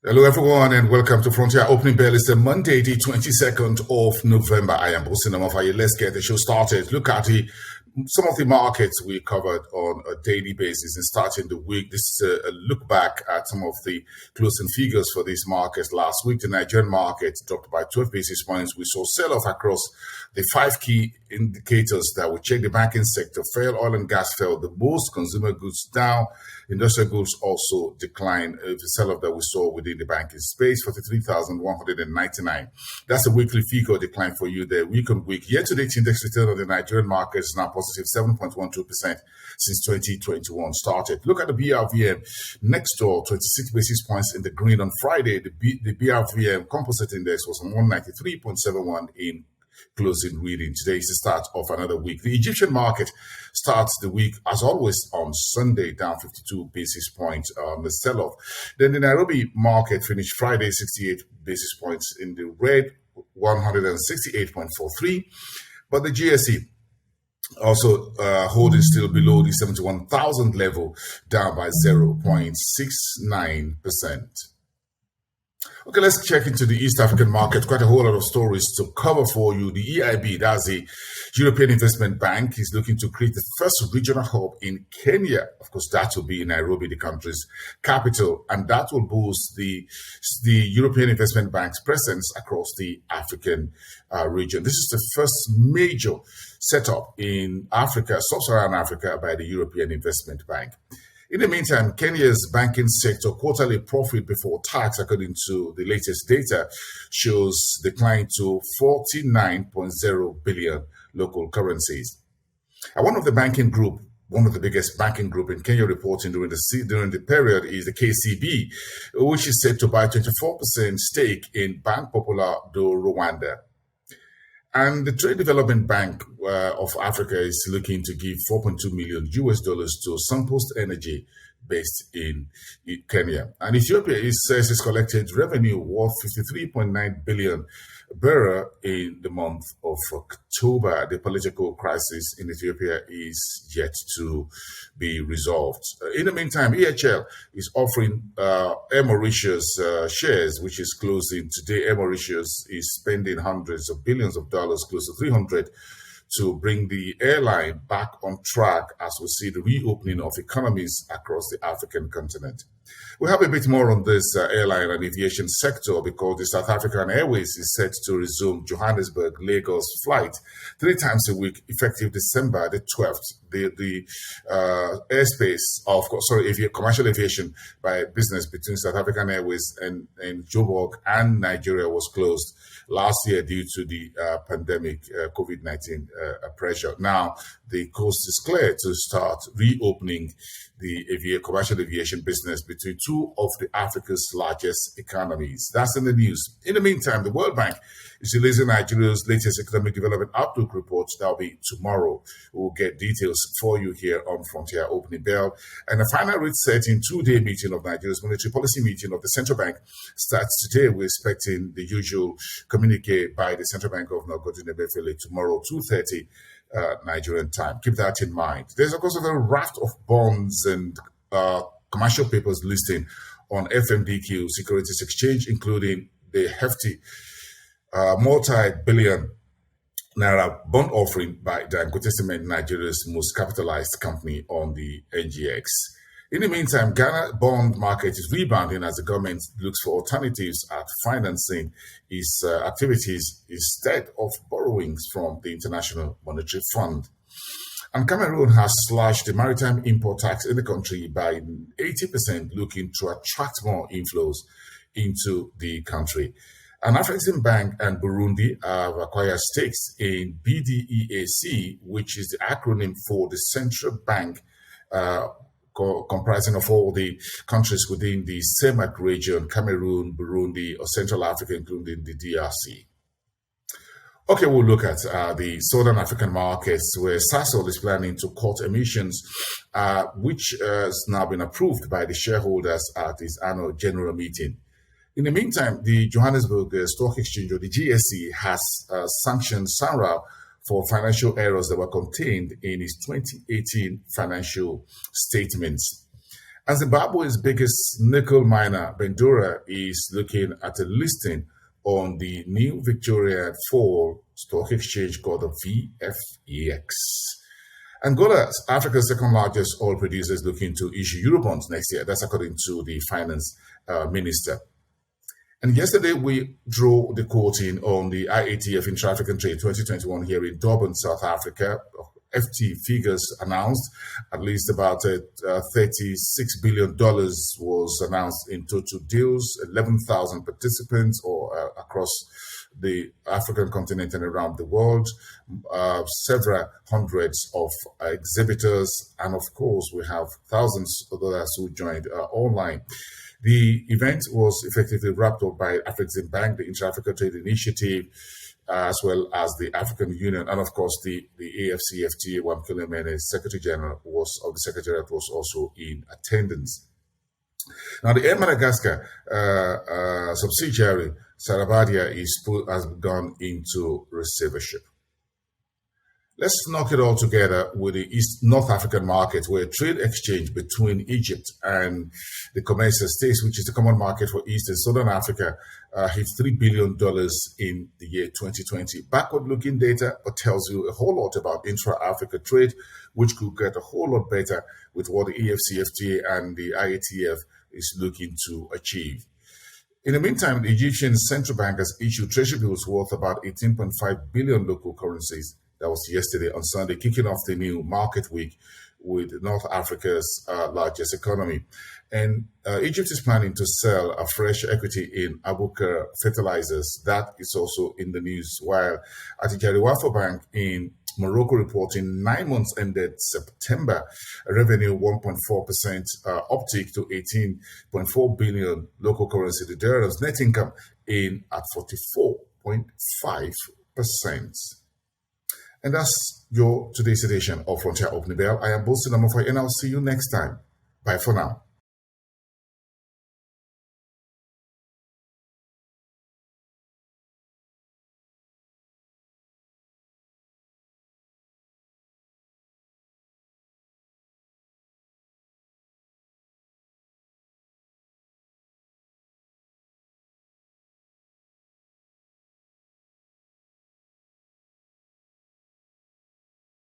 Hello, everyone, and welcome to Frontier Opening Bell. It's the Monday, the 22nd of November. I am Boason Omofaye. Let's get the show started. Look at some of the markets we covered on a daily basis and starting the week. This is a look back at some of the closing figures for these markets. Last week, the Nigerian market dropped by 12 basis points. We saw sell-off across the five key indicators that we check. The banking sector fell, oil and gas fell the most, consumer goods down, industrial goods also declined. The sell-off that we saw within the banking space, 43,199. That's a weekly figure decline for you there, week on week. Year-to-date index return on the Nigerian market is now positive 7.12% since 2021 started. Look at the BRVM next door, 26 basis points in the green on Friday. The BRVM composite index was on 193.71 in closing reading. Today is the start of another week. The Egyptian market starts the week, as always, on Sunday, down 52 basis points on the sell-off. Then the Nairobi market finished Friday 68 basis points in the red, 168.43. But the GSE also holding still below the 71,000 level, down by 0.69%. Okay, let's check into the East African market. Quite a whole lot of stories to cover for you. The EIB, that's the European Investment Bank, is looking to create the first regional hub in Kenya. Of course, that will be in Nairobi, the country's capital, and that will boost the European Investment Bank's presence across the African region. This is the first major setup in Africa, sub-Saharan Africa, by the European Investment Bank. In the meantime, Kenya's banking sector quarterly profit before tax, according to the latest data, shows decline to 49.0 billion local currencies. And one of the biggest banking group in Kenya reporting during the period is the KCB, which is set to buy 24% stake in Banque Populaire du Rwanda. And the Trade Development Bank of Africa is looking to give $4.2 million to Sunpost Energy based in Kenya. And Ethiopia, it says, it's collected revenue worth 53.9 billion birr in the month of October. The political crisis in Ethiopia is yet to be resolved. In the meantime, EHL is offering Air Mauritius shares, which is closing today. Air Mauritius is spending hundreds of billions of dollars, close to 300, to bring the airline back on track as we see the reopening of economies across the African continent. We have a bit more on this airline and aviation sector because the South African Airways is set to resume Joburg-Lagos flight 3 times a week, effective December the 12th. The airspace of commercial aviation by business between South African Airways and Joburg and Nigeria was closed last year due to the pandemic COVID-19 pressure. Now, the coast is clear to start reopening the commercial aviation business between two of Africa's largest economies. That's in the news. In the meantime, the World Bank is releasing Nigeria's latest economic development outlook report. That'll be tomorrow. We'll get details for you here on Frontier Opening Bell. And the final rate setting 2-day meeting of Nigeria's monetary policy meeting of the central bank starts today. We're expecting the usual communique by the central bank governor, Godwin Emefiele, tomorrow, 2:30 Nigerian time. Keep that in mind. There's, of course, a raft of bonds and commercial papers listing on FMDQ Securities Exchange, including the hefty multi-billion naira bond offering by Dangote Cement, Nigeria's most capitalized company on the NGX. In the meantime, Ghana bond market is rebounding as the government looks for alternatives at financing its activities instead of borrowings from the International Monetary Fund. And Cameroon has slashed the maritime import tax in the country by 80%, looking to attract more inflows into the country. And Afreximbank and Burundi have acquired stakes in BDEAC, which is the acronym for the Central Bank comprising of all the countries within the CEMAC region, Cameroon, Burundi, or Central Africa, including the DRC. Okay, we'll look at the Southern African markets where Sasol is planning to cut emissions, which has now been approved by the shareholders at its annual general meeting. In the meantime, the Johannesburg Stock Exchange, or the JSE, has sanctioned Sanral for financial errors that were contained in its 2018 financial statements. And Zimbabwe's biggest nickel miner, Bendura, is looking at a listing on the new Victoria Fall stock exchange called the VFEX. Angola, Africa's second largest oil producer, is looking to issue Eurobonds next year. That's according to the finance minister. And yesterday, we drew the quoting on the IATF in Traffic and Trade 2021 here in Durban, South Africa. FT figures announced, at least about $36 billion was announced in total deals, 11,000 participants across the African continent and around the world, several hundreds of exhibitors, and of course, we have thousands of others who joined online. The event was effectively wrapped up by Afreximbank, the Inter-Africa Trade Initiative, as well as the African Union, and of course the AFCFTA. Wamkele Mene, Secretary General of the Secretariat, was also in attendance. Now, the Air Madagascar subsidiary Sarabadia has gone into receivership. Let's knock it all together with the North African market, where trade exchange between Egypt and the COMESA states, which is the common market for East and Southern Africa, hit $3 billion in the year 2020. Backward-looking data, but tells you a whole lot about intra-Africa trade, which could get a whole lot better with what the EFCFTA and the IATF is looking to achieve. In the meantime, the Egyptian central bank has issued treasury bills worth about 18.5 billion local currencies. That was yesterday on Sunday, kicking off the new market week with North Africa's largest economy. And Egypt is planning to sell a fresh equity in Abukir Fertilizers. That is also in the news, while at the Jariwafo Bank in Morocco reporting 9 months ended September, a revenue 1.4% uptick to 18.4 billion local currency. The dirham's net income in at 44.5%. And that's your today's edition of Frontier Opening Bell. I am Boason Omofaye, and I'll see you next time. Bye for now.